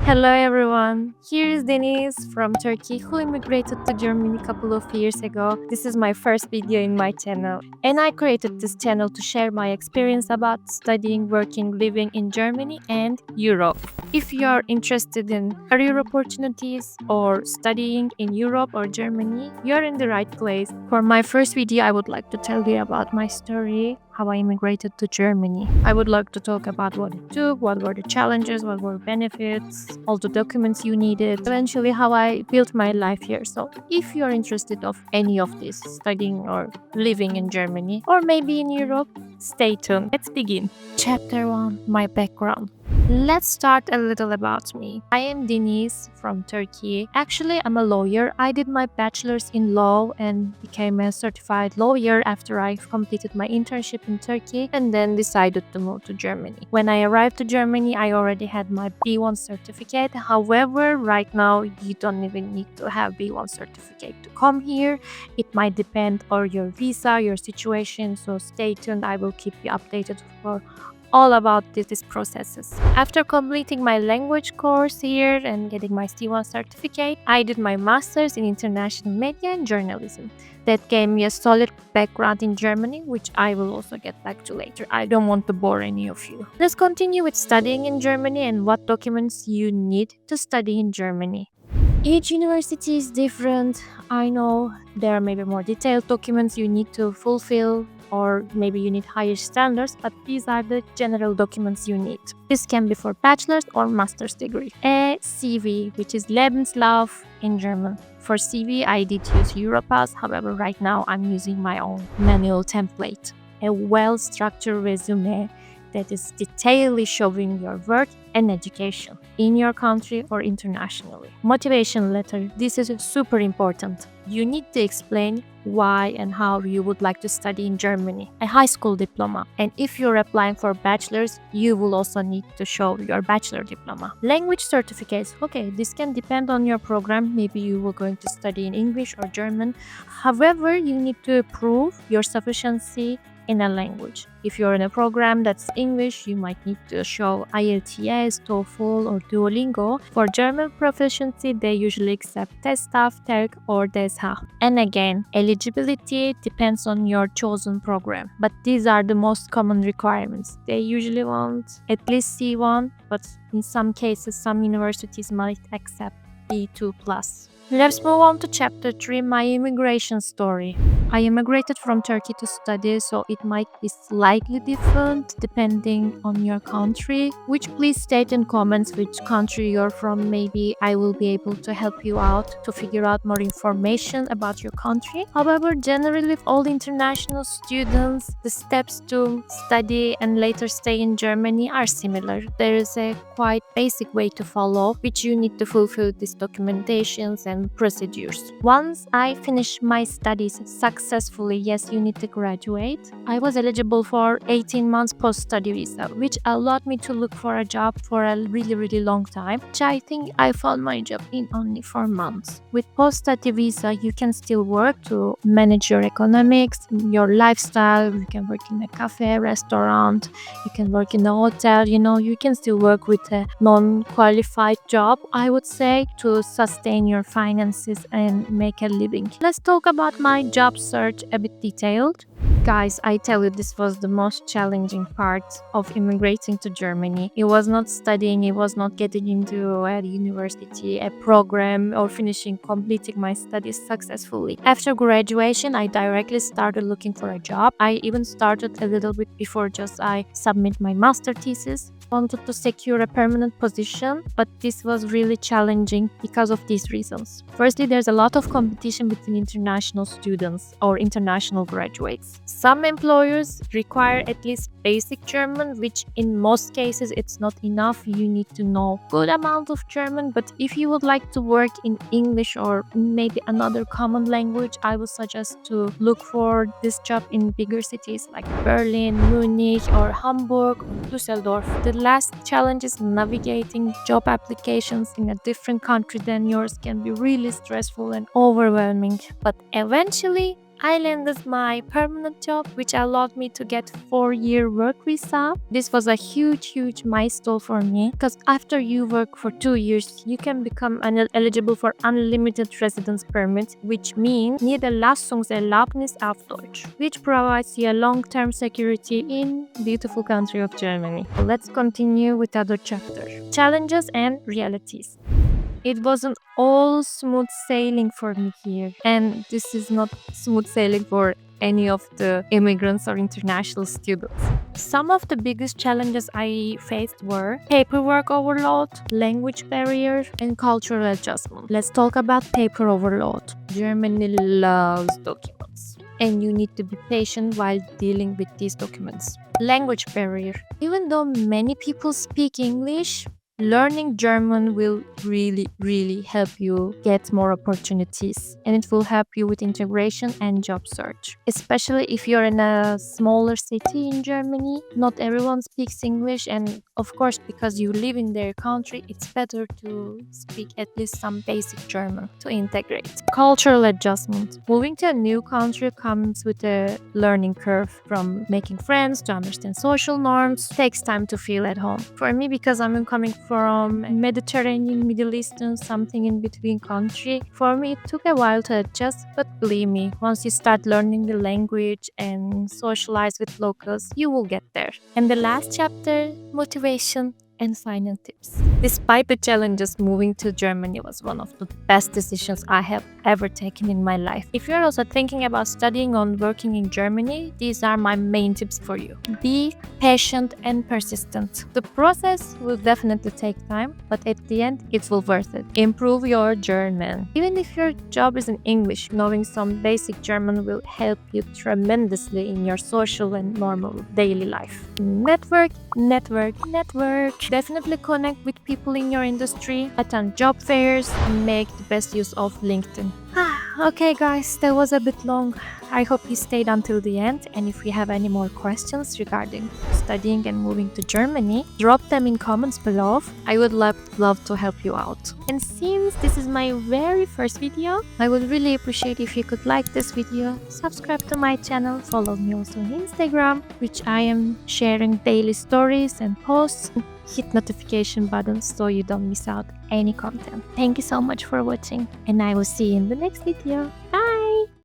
Hello everyone, here is Denise from Turkey who immigrated to Germany a couple of years ago. This is my first video in my channel and I created this channel to share my experience about studying, working, living in Germany and Europe. If you are interested in career opportunities or studying in Europe or Germany, you are in the right place. For my first video, I would like to tell you about my story, how I immigrated to Germany. I would like to talk about what it took, what were the challenges, what were benefits, all the documents you needed, eventually how I built my life here. So if you're interested of any of this, studying or living in Germany, or maybe in Europe, stay tuned. Let's begin. Chapter 1, my background. Let's start a little about me. I am Denise from Turkey. Actually, I'm a lawyer. I did my bachelor's in law and became a certified lawyer after I completed my internship in Turkey and then decided to move to Germany. When I arrived to Germany, I already had my B1 certificate. However, right now, you don't even need to have B1 certificate to come here. It might depend on your visa, your situation, so stay tuned. I will keep you updated for all about these processes. After completing my language course here and getting my C1 certificate, I did my master's in international media and journalism. That gave me a solid background in Germany, which I will also get back to later. I don't want to bore any of you. Let's continue with studying in Germany and what documents you need to study in Germany. Each university is different. I know there are maybe more detailed documents you need to fulfill, or maybe you need higher standards, but these are the general documents you need. This can be for bachelor's or master's degree. A CV, which is Lebenslauf in German. For CV, I did use Europass, however, right now I'm using my own manual template. A well-structured resume that is detailedly showing your work and education in your country or internationally. Motivation letter, this is super important. You need to explain why and how you would like to study in Germany. A high school diploma. And if you're applying for bachelor's, you will also need to show your bachelor diploma. Language certificates. Okay, this can depend on your program. Maybe you were going to study in English or German. However, you need to prove your sufficiency in a language. If you're in a program that's English, you might need to show IELTS, TOEFL, or Duolingo. For German proficiency, they usually accept TestAF, TERC, or DSH. And again, eligibility depends on your chosen program, but these are the most common requirements. They usually want at least C1, but in some cases, some universities might accept B2+. Let's move on to chapter 3, my immigration story. I immigrated from Turkey to study, so it might be slightly different depending on your country. Which please state in comments which country you're from. Maybe I will be able to help you out to figure out more information about your country. However, generally for all international students, the steps to study and later stay in Germany are similar. There is a quite basic way to follow, which you need to fulfill these documentations and procedures. Once I finished my studies successfully, yes, you need to graduate, I was eligible for 18 months post-study visa, which allowed me to look for a job for a really long time, which I think I found my job in only 4 months. With post-study visa, you can still work to manage your economics, your lifestyle. You can work in a cafe, restaurant, you can work in a hotel, you can still work with a non-qualified job, I would say, to sustain your finances and make a living. Let's talk about my job search a bit detailed. Guys, I tell you, this was the most challenging part of immigrating to Germany. It was not studying, it was not getting into a university, a program, or completing my studies successfully. After graduation, I directly started looking for a job. I even started a little bit before just I submit my master thesis. Wanted to secure a permanent position, but this was really challenging because of these reasons. Firstly, there's a lot of competition between international students or international graduates. Some employers require at least basic German, which in most cases it's not enough. You need to know good amount of German, but if you would like to work in English or maybe another common language, I would suggest to look for this job in bigger cities like Berlin, Munich, or Hamburg, or Düsseldorf. The last challenge is navigating job applications in a different country than yours can be really stressful and overwhelming. But eventually, I landed my permanent job, which allowed me to get 4-year work visa. This was a huge milestone for me because after you work for 2 years, you can become eligible for unlimited residence permit, which means Niederlassungserlaubnis auf Deutsch, which provides you a long-term security in beautiful country of Germany. Let's continue with other chapter. Challenges and realities. It wasn't all smooth sailing for me here, and this is not smooth sailing for any of the immigrants or international students. Some of the biggest challenges I faced were paperwork overload, language barrier, and cultural adjustment. Let's talk about paper overload. Germany loves documents, and you need to be patient while dealing with these documents. Language barrier. Even though many people speak English, learning German will really help you get more opportunities, and it will help you with integration and job search. Especially if you're in a smaller city in Germany, not everyone speaks English, and of course, because you live in their country, it's better to speak at least some basic German to integrate. Cultural adjustment. Moving to a new country comes with a learning curve, from making friends to understand social norms. Takes time to feel at home. For me, because I'm coming from Mediterranean, Middle Eastern, something in between country, for me it took a while to adjust, but believe me, once you start learning the language and socialize with locals, you will get there. And the last chapter, motivation and final tips. Despite the challenges, moving to Germany was one of the best decisions I have ever taken in my life. If you're also thinking about studying or working in Germany, these are my main tips for you. Be patient and persistent. The process will definitely take time, but at the end, it will worth it. Improve your German. Even if your job is in English, knowing some basic German will help you tremendously in your social and normal daily life. Network. Definitely connect with people in your industry, attend job fairs, and make the best use of LinkedIn. Okay guys, that was a bit long. I hope you stayed until the end, and if you have any more questions regarding studying and moving to Germany, drop them in comments below. I would love to help you out. And since this is my very first video, I would really appreciate if you could like this video, subscribe to my channel, follow me also on Instagram, which I am sharing daily stories and posts. Hit notification button so you don't miss out any content. Thank you so much for watching, and I will see you in the next video. Bye!